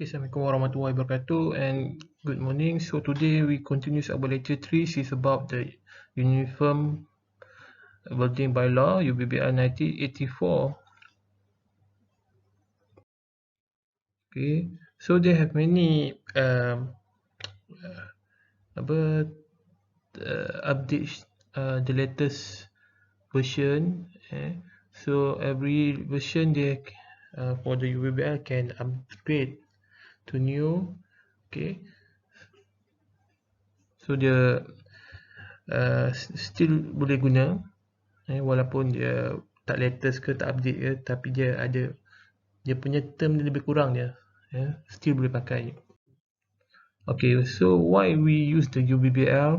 Okay, Assalamualaikum warahmatullahi wabarakatuh and good morning. So today we continue our lecture 3 is about the Uniform Building Bylaw UBBL 1984. Okay, so they have many updates, the latest version. So every version they for the UBBL can upgrade to new. Okay, so dia still boleh guna walaupun dia tak latest ke tak update ke, tapi dia punya term dia lebih kurang dia, still boleh pakai. Okay, so why we use the UBBL?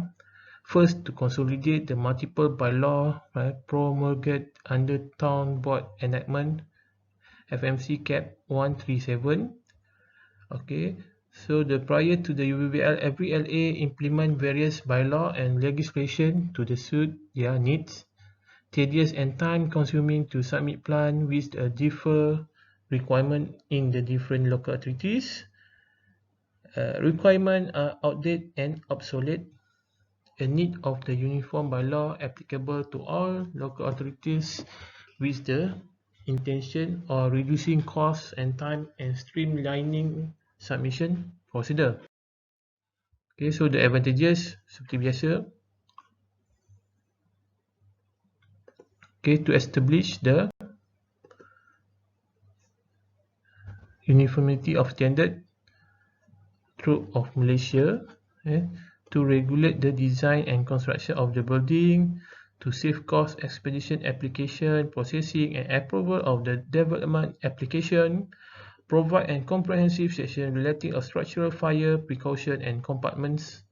First, to consolidate the multiple bylaw promulgated under Town Board Enactment FMC Cap 137. Okay, so prior to the UBBL, every LA implement various bylaw and legislation to suit their needs. Tedious and time-consuming to submit plan with differ requirement in the different local authorities. Requirements are outdated and obsolete. A need of the uniform bylaw applicable to all local authorities with the intention of reducing costs and time and streamlining submission procedure. Okay, so the advantages seperti biasa. Okay, to establish the uniformity of standard of Malaysia, to regulate the design and construction of the building, to save cost expedition application, processing and approval of the development application, provide a comprehensive section relating to structural fire precaution and compartments,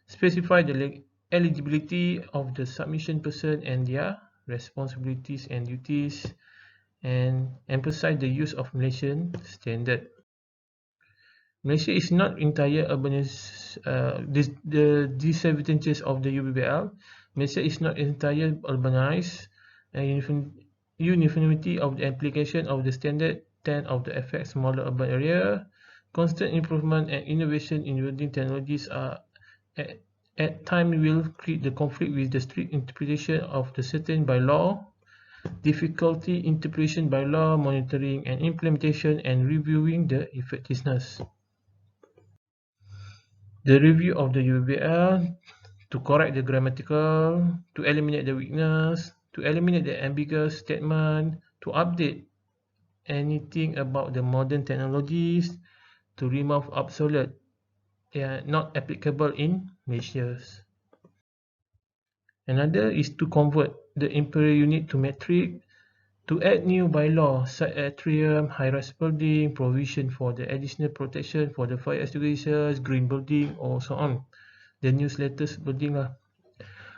specify the eligibility of the submission person and their responsibilities and duties, and emphasize the use of Malaysian standard. Malaysia is not entire urbanized. The disadvantages of the UBBL. Malaysia is not entire urbanized. Uniformity of the application of the standard tend of the affect smaller urban area. Constant improvement and innovation in building technologies are at time will create the conflict with the strict interpretation of the certain by law. Difficulty interpretation by law, monitoring and implementation, and reviewing the effectiveness. The review of the UBBL to correct the grammatical, to eliminate the weakness, to eliminate the ambiguous statement, to update anything about the modern technologies, to remove obsolete, not applicable in Malaysia. Another is to convert the imperial unit to metric, to add new bylaws such as atrium, high-rise building, provision for the additional protection for the fire extinguishers, green building, or so on. The new latest building lah.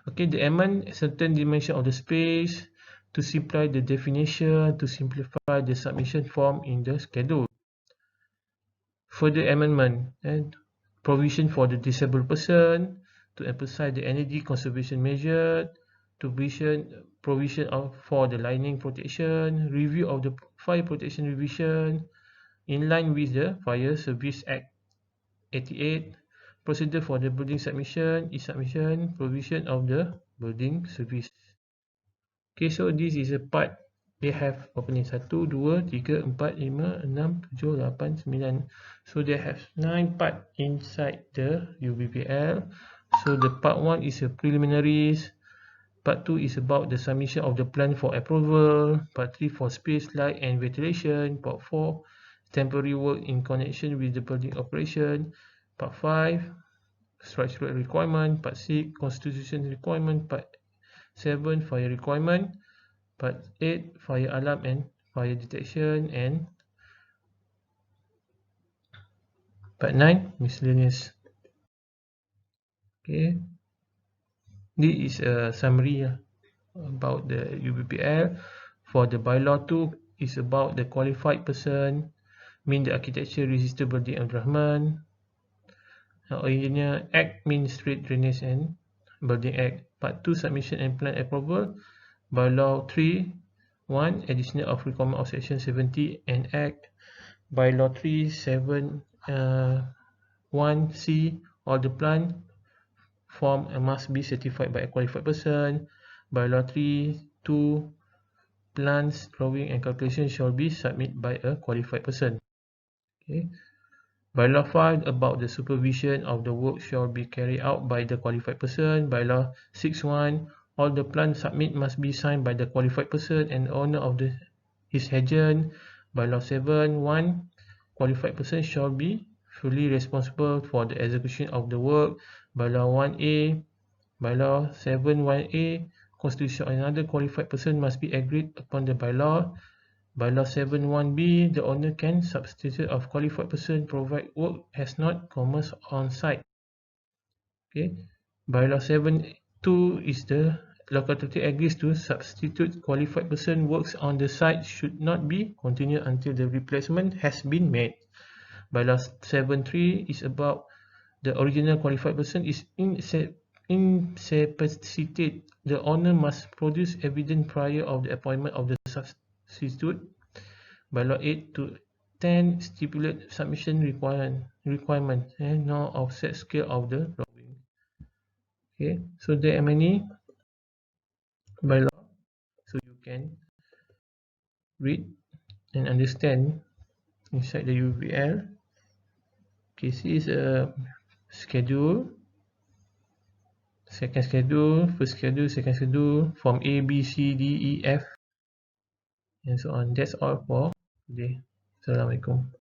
Okay, the amend certain dimension of the space, to simplify the definition, to simplify the submission form in the schedule. Further amendment and provision for the disabled person, to emphasize the energy conservation measure, to provision for the lining protection, review of the fire protection revision in line with the Fire Service Act 88, procedure for the building submission, e-submission, provision of the building service. Okay, so this is a part. They have berapa ni? 1, 2, 3, 4, 5, 6, 7, 8, 9. So they have 9 part inside the UBBL. So the part 1 is a preliminaries. Part 2 is about the submission of the plan for approval. Part 3 for space, light and ventilation. Part 4, temporary work in connection with the building operation. Part 5, structural requirement. Part 6, constitution requirement. Part 7, fire requirement. Part 8, fire alarm and fire detection. And Part 9, miscellaneous. Okay, this is a summary about the UBBL. For the bylaw 2 is about the qualified person, mean the architecture resistant building environment. Engineer Act means street drainage and building act. Part 2, submission and plan approval. Bylaw 3, 1, additional of requirement of section 70 and act. Bylaw 371C, all the plant form must be certified by a qualified person. Bylaw 3.2, plans, drawing and calculation shall be submitted by a qualified person. Okay. Bylaw 5, about the supervision of the work shall be carried out by the qualified person. Bylaw 6.1, all the plan submit must be signed by the qualified person and owner of his agent. Bylaw 7.1, qualified person shall be fully responsible for the execution of the work. Bylaw 1A, Bylaw 7.1A, constitution of another qualified person must be agreed upon the bylaw. Bylaw 7.1b, the owner can substitute of qualified person provide work has not commenced on site. Okay. Bylaw 7.2 is the local authority agrees to substitute qualified person works on the site should not be continued until the replacement has been made. Bylaw 7.3 is about the original qualified person is incapacitated. The owner must produce evidence prior of the appointment of the substitute. Bylaw 8 to 10 stipulate submission requirement and no offset scale of the drawing. Okay, so there are many bylaw, so you can read and understand inside the UBBL. Okay, this is a schedule, second schedule, first schedule, second schedule, form A, B, C, D, E, F, and so on. That's all for today. Assalamualaikum.